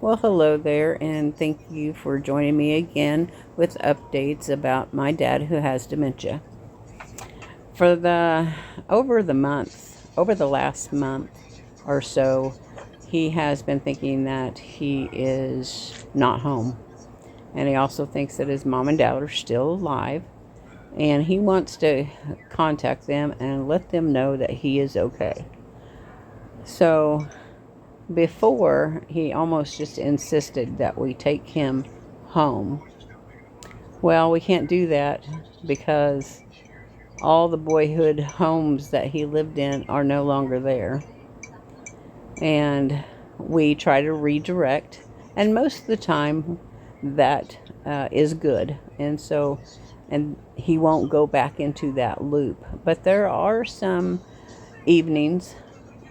Well, hello there, and thank you for joining me again with updates about my dad who has dementia. For the over the last month or so, he has been thinking that he is not home. And he also thinks that his mom and dad are still alive, and he wants to contact them and let them know that he is okay. So, before, he almost just insisted that we take him home. Well, we can't do that because all the boyhood homes that he lived in are no longer there. And we try to redirect, and most of the time that is good. And he won't go back into that loop. But there are some evenings,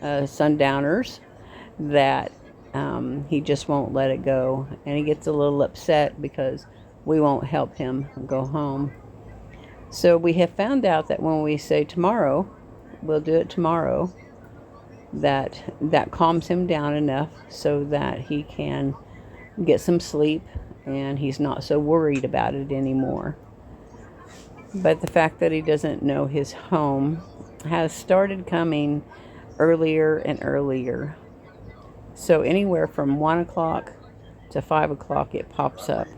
sundowners, that he just won't let it go. And he gets a little upset because we won't help him go home. So we have found out that when we say tomorrow, we'll do it tomorrow, that calms him down enough so that he can get some sleep and he's not so worried about it anymore. But the fact that he doesn't know his home has started coming earlier and earlier. So anywhere from 1 o'clock to 5 o'clock it pops up.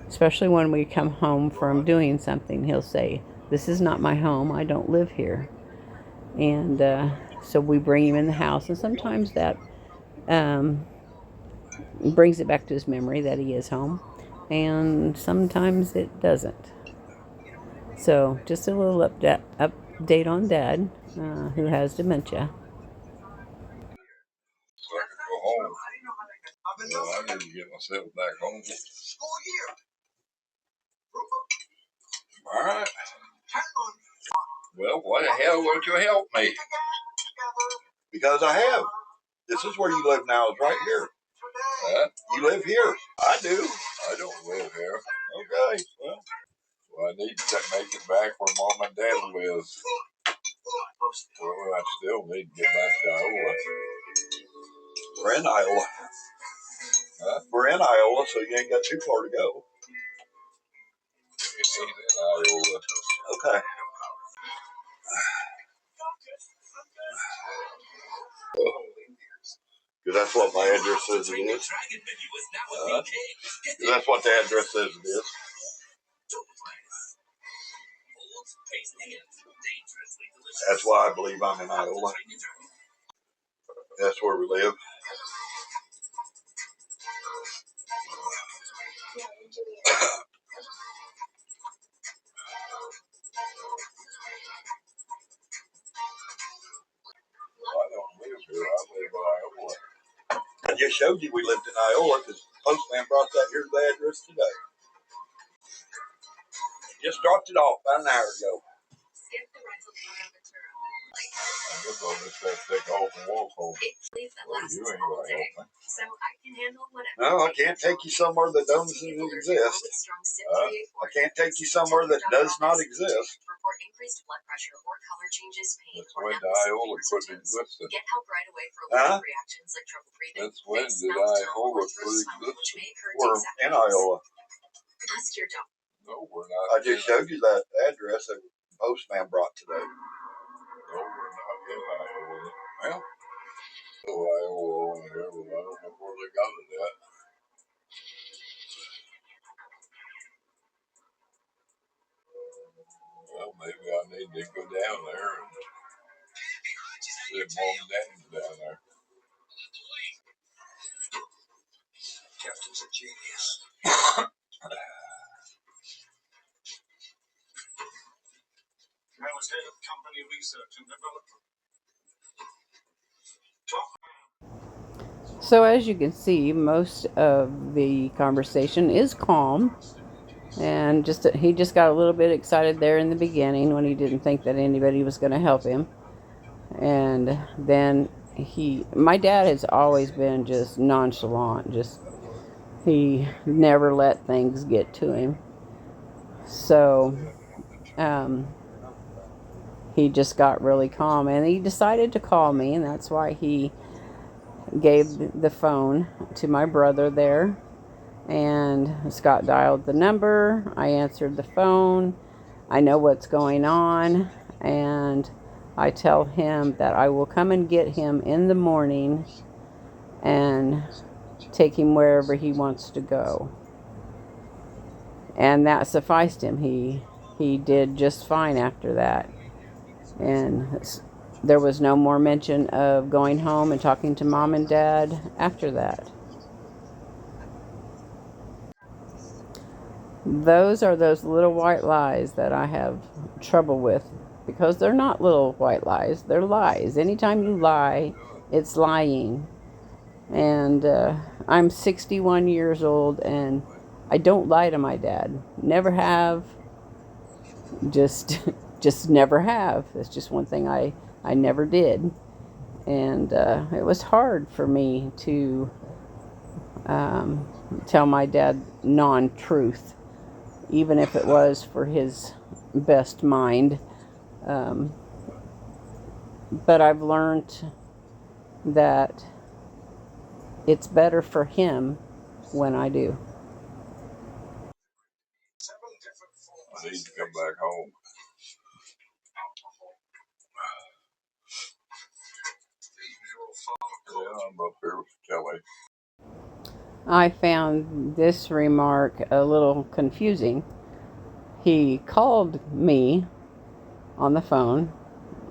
Especially when we come home from doing something, he'll say, "This is not my home. I don't live here." And so we bring him in the house, and sometimes that um, brings it back to his memory that he is home, and sometimes it doesn't. So just a little update on Dad, who has dementia. So I could go home. Well, I need to get myself back home. All right. Well, why the hell won't you help me? Because I have. This is where you live now, is right here. You live here. I do. I don't live here. Okay. Well, I need to make it back where Mom and Dad live. Well, I still need to get back to Iowa. We're in Iowa. We're in Iowa, so you ain't got too far to go. He's in Iowa. Okay. Because that's what my address says it is. That's what the address says it is. That's why I believe I'm in Iowa. That's where we live. I don't live here. I live in Iowa. I just showed you we lived in Iowa because the postman brought that here to the address today. Just dropped it off about an hour ago. I guess I'll just have to take off and walk home. Well, you ain't going to help me. No, I can't take you somewhere that doesn't exist. I can't take you somewhere that does not exist. That's when the Iowa quit existing. That's when did Iowa quit existing? We're in Iowa. No, we're not. I just showed you that address that the postman brought today. No, we're not in Iowa. Well, Iowa over here, but I don't know where they got it at. Well, maybe I need to go down there and see if Mom and Dad's down there. Captain's a genius. I was head of company research and development. So as you can see, most of the conversation is calm, and he just got a little bit excited there in the beginning when he didn't think that anybody was going to help him. And then my dad has always been just nonchalant, just he never let things get to him. So he just got really calm, and he decided to call me, and that's why he gave the phone to my brother there, and Scott dialed the number. I answered the phone. I know what's going on, and I tell him that I will come and get him in the morning and take him wherever he wants to go. And that sufficed him. He did just fine after that. And there was no more mention of going home and talking to mom and dad after that. Those are those little white lies that I have trouble with, because they're not little white lies. They're lies. Anytime you lie, it's lying. And I'm 61 years old, and I don't lie to my dad. Never have. Just just never have. It's just one thing I never did. And it was hard for me to tell my dad non-truth, even if it was for his best mind. Um, but I've learned that it's better for him when I do. I need to come back home. Yeah, I'm up here with Kelly. I found this remark a little confusing. He called me on the phone.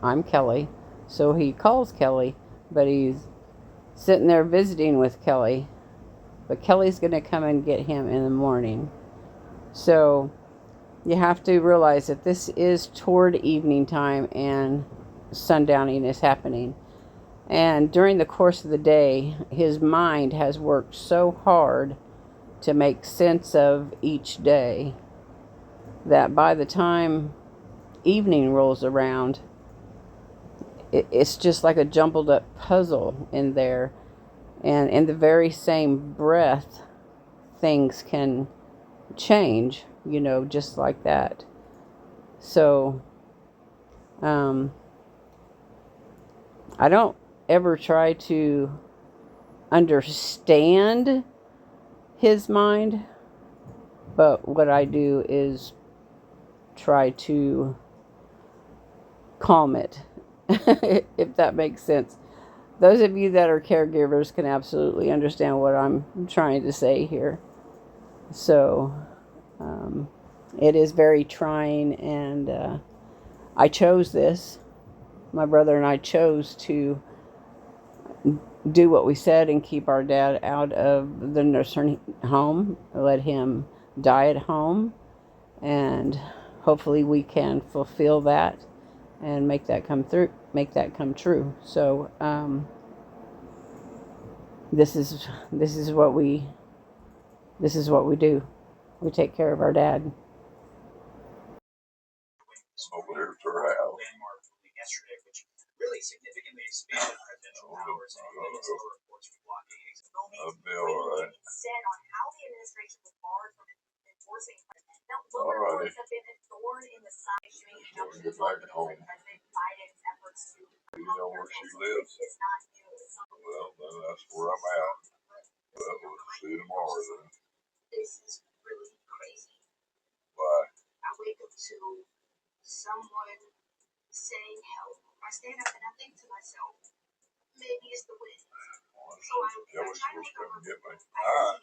I'm Kelly. So he calls Kelly, but he's sitting there visiting with Kelly. But Kelly's going to come and get him in the morning. So you have to realize that this is toward evening time and sundowning is happening. And during the course of the day, his mind has worked so hard to make sense of each day that by the time evening rolls around, it's just like a jumbled up puzzle in there. And in the very same breath, things can change, just like that. So, I don't ever try to understand his mind, but what I do is try to calm it, if that makes sense. Those of you that are caregivers can absolutely understand what I'm trying to say here. So, it is very trying, and I chose this. My brother and I chose to do what we said and keep our dad out of the nursing home, let him die at home, and hopefully we can fulfill that and make that come true. So this is what we do. We take care of our dad. Over there to her house. I'll be alright. Alrighty. Just get back home. Do you know where she lives? Well, then that's where I'm at. Well, we'll see you tomorrow then. Bye. Kelly's supposed to come get me. Alright.